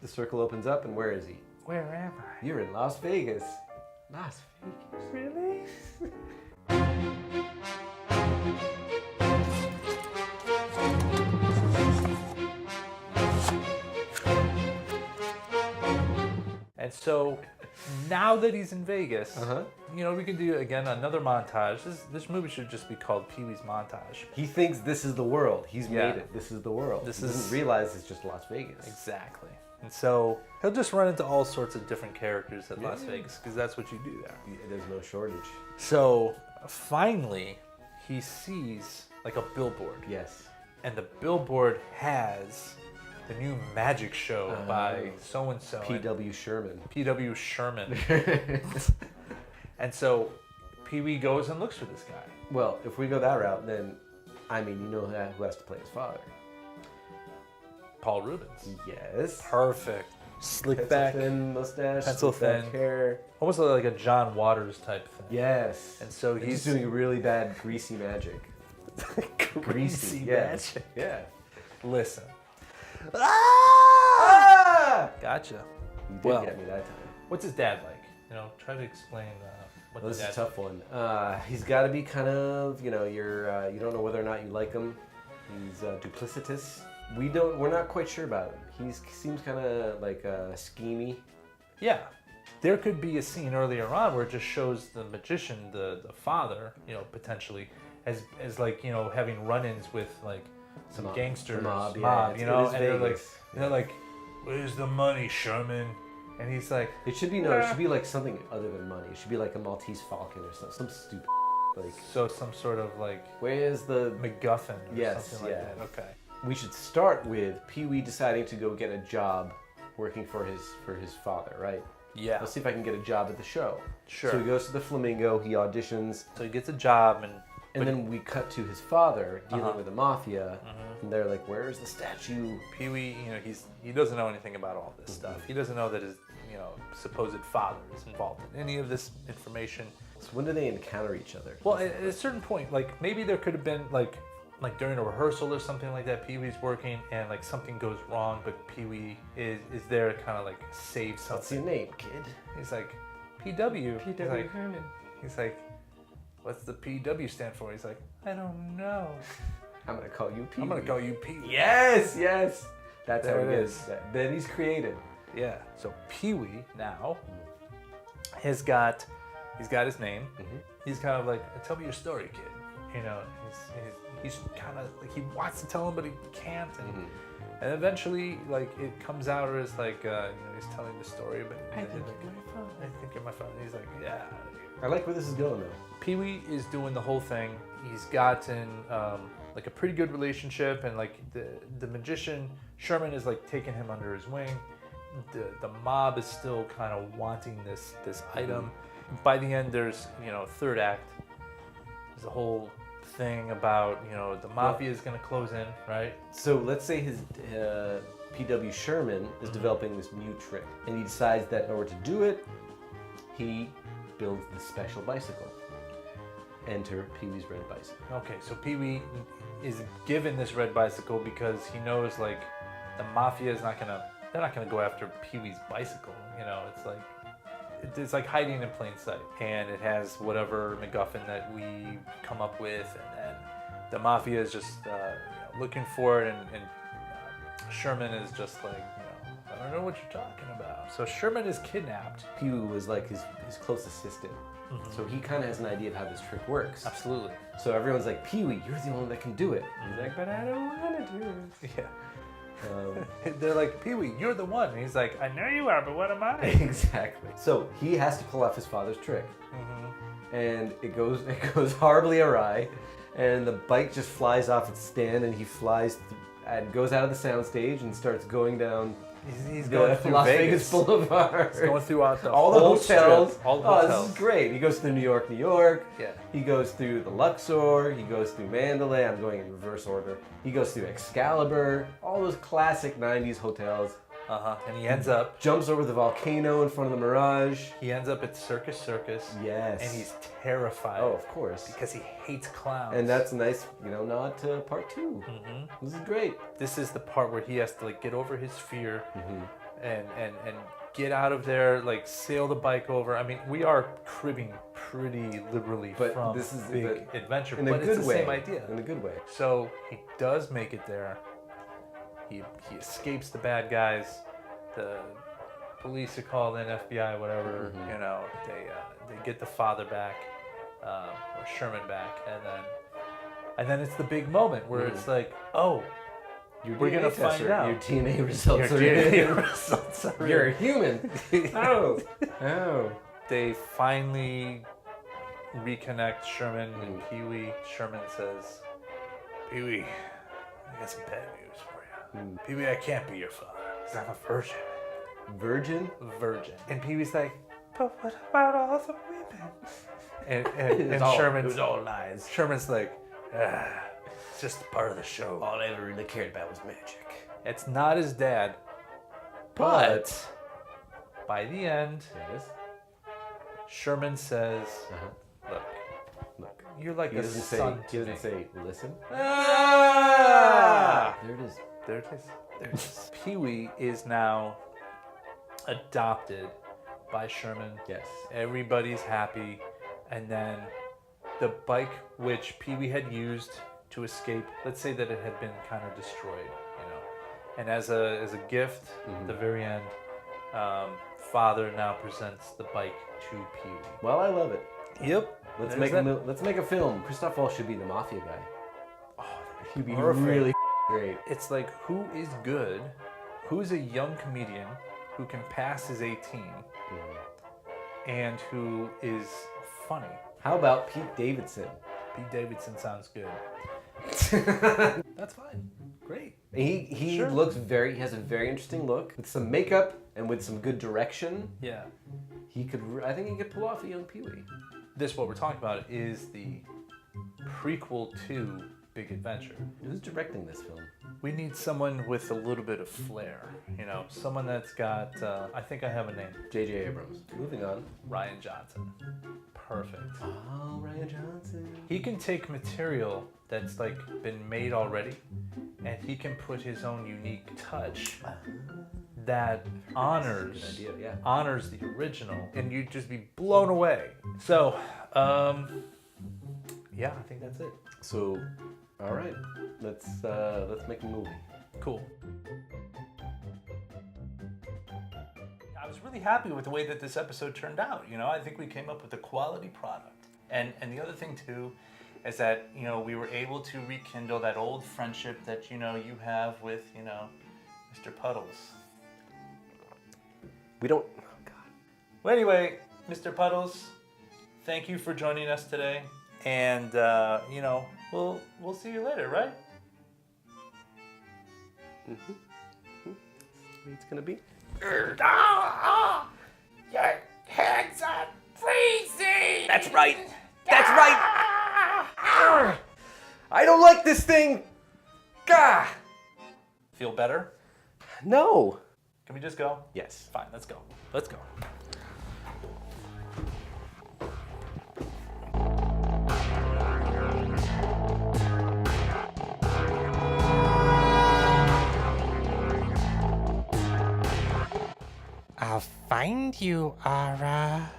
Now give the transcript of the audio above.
The circle opens up, and where is he? Where am I? You're in Las Vegas. Las Vegas. Really? And so now that he's in Vegas, you know, we can do again another montage. This movie should just be called Pee-wee's Montage. He thinks this is the world. He's made it. This is the world. He doesn't realize it's just Las Vegas. Exactly. And so he'll just run into all sorts of different characters at Las Vegas because that's what you do there. Yeah, there's no shortage. So finally, he sees like a billboard. Yes. And the billboard has the new magic show by so-and-so. P.W. Sherman. P.W. Sherman. And so Pee-wee goes and looks for this guy. Well, if we go that route, then, I mean, you know who has to play his father. Paul Rubens. Yes. Perfect. Slick Pencil back. thin mustache. Pencil slick thin. back hair. Almost like a John Waters type thing. Yes. And so he's doing really bad greasy magic. Greasy magic. Yeah. Listen. Ah! Gotcha. You did get me that time. What's his dad like? You know, try to explain what This is dad's a tough one. He's got to be kind of, you know, you don't know whether or not you like him. He's duplicitous. We're not quite sure about him. He seems kind of like schemy. Yeah. There could be a scene earlier on where it just shows the magician, the father, you know, potentially as like, you know, having run-ins with like some gangsters, mob, you know, and they're like, where's the money, Sherman? And he's like, it should be like something other than money. It should be like a Maltese Falcon or some stupid like. So some sort of like. Where's the MacGuffin or something like that? Okay. We should start with Pee-wee deciding to go get a job working for his father, right? Yeah. Let's see if I can get a job at the show. Sure. So he goes to the Flamingo, he auditions. So he gets a job and then we cut to his father dealing with the mafia, and they're like, "Where's the statue?" Pee-wee, you know, he doesn't know anything about all this stuff. He doesn't know that his, you know, supposed father is involved in any of this information. So when do they encounter each other? Well, at a certain point, like maybe there could have been like during a rehearsal or something like that, Pee-wee's working and like something goes wrong, but Pee-wee is there to kind of like save something. What's your name, kid? He's like, P.W. P.W. Herman. He's like, what's the P.W. stand for? He's like, I don't know. I'm going to call you Pee-wee. I'm going to call you Pee-wee. Yes. That's there how it it is. Then he's created. Yeah. So Pee-wee now has got his name. He's kind of like, tell me your story, kid. You know, he's kind of like, he wants to tell him, but he can't. And eventually, like, it comes out as like, you know, he's telling the story, but I think you're my father. I think you're my father. He's like, yeah. I like where this is going, though. Pee-wee is doing the whole thing. He's gotten like a pretty good relationship, and like the magician Sherman is like taking him under his wing. The mob is still kind of wanting this item. By the end, there's, you know, third act. There's a whole thing about, you know, the mafia is going to close in, right? So let's say his P.W. Sherman is developing this new trick, and he decides that in order to do it, he builds this special bicycle. Enter Pee-wee's red bicycle. Okay, so Pee-wee is given this red bicycle because he knows like the mafia is they're not gonna go after Pee-wee's bicycle. You know, it's like hiding in plain sight, and it has whatever MacGuffin that we come up with, and then the mafia is just you know, looking for it, and Sherman is just like, you know, I don't know what you're talking about. So Sherman is kidnapped. Pee-wee was like his close assistant. So he kind of has an idea of how this trick works. Absolutely. So everyone's like, Pee-wee, you're the only one that can do it. He's like, but I don't want to do it. Yeah. They're like, Pee-wee, you're the one. And he's like, I know you are, but what am I? Exactly. So he has to pull off his father's trick. And it goes horribly awry. And the bike just flies off its stand, and he flies and goes out of the soundstage and starts going down. He's going through Las Vegas Boulevard. He's going throughout all the hotels. Strip, all the hotels. This is great. He goes through New York. Yeah. He goes through the Luxor. He goes through Mandalay. I'm going in reverse order. He goes through Excalibur. All those classic 90s hotels. And he ends up... Jumps over the volcano in front of the Mirage. He ends up at Circus. Yes. And he's terrified. Oh, of course. Because he hates clowns. And that's a nice, you know, nod to part 2. This is great. This is the part where he has to like get over his fear and get out of there, like sail the bike over. I mean, we are cribbing pretty liberally from this is Big Adventure, in but a it's good the way. same idea. In a good way. So he does make it there. He escapes the bad guys. The police are called in, FBI, whatever. Mm-hmm. You know, they get the father back, or Sherman back, and then it's the big moment where it's like, oh, we're gonna find out. Your DNA results Your are DNA in. results are in. You're a human. Oh. Oh. They finally reconnect Sherman and Pee-wee. Sherman says, Pee-wee, I got some bad news for you. Pee-wee, I can't be your father because I'm a virgin. Virgin? Virgin. And Pee-wee's like, but what about all the women? And It was all lies. Sherman's like, it's just part of the show. All I ever really cared about was magic. It's not his dad, but by the end, Yes. Sherman says, Look. you're like He a doesn't son say. He to me. doesn't say. Listen. There it is. There it is. There it is. Pee-wee is now adopted by Sherman. Yes. Everybody's happy. And then the bike which Pee-wee had used to escape, let's say that it had been kind of destroyed, you know. And as a gift, at the very end, father now presents the bike to Pee-wee. Well, I love it. Yep. Let's make a film. Christoph Waltz should be the mafia guy. Oh, he'd be Perfect. really great. It's like, who is good? Who's a young comedian who can pass his 18 and who is funny? How about Pete Davidson? Pete Davidson sounds good. That's fine. Great. He Sure. he has a very interesting look with some makeup and with some good direction. Yeah. I think he could pull off a young Pee-wee. This, what we're talking about, is the prequel to Big Adventure. Who's directing this film? We need someone with a little bit of flair, you know, someone that's got, I think I have a name, J.J. Abrams. Moving on. Ryan Johnson. Perfect. Oh, Ryan Johnson. He can take material that's like been made already, and he can put his own unique touch that honors That's a good idea, yeah. honors the original, and you'd just be blown away. So, yeah, I think that's it. So, all right, let's make a movie. Cool. I was really happy with the way that this episode turned out. You know, I think we came up with a quality product. And the other thing too is that, you know, we were able to rekindle that old friendship that, you know, you have with, you know, Mr. Puddles. We don't. Oh God. Well, anyway, Mr. Puddles, thank you for joining us today. And, you know, we'll see you later, right? It's gonna be. Your hands are freezing! That's right. That's right. I don't like this thing. Gah. Feel better? No. Can we just go? Yes. Fine, let's go. Let's go. I'll find you, Ara.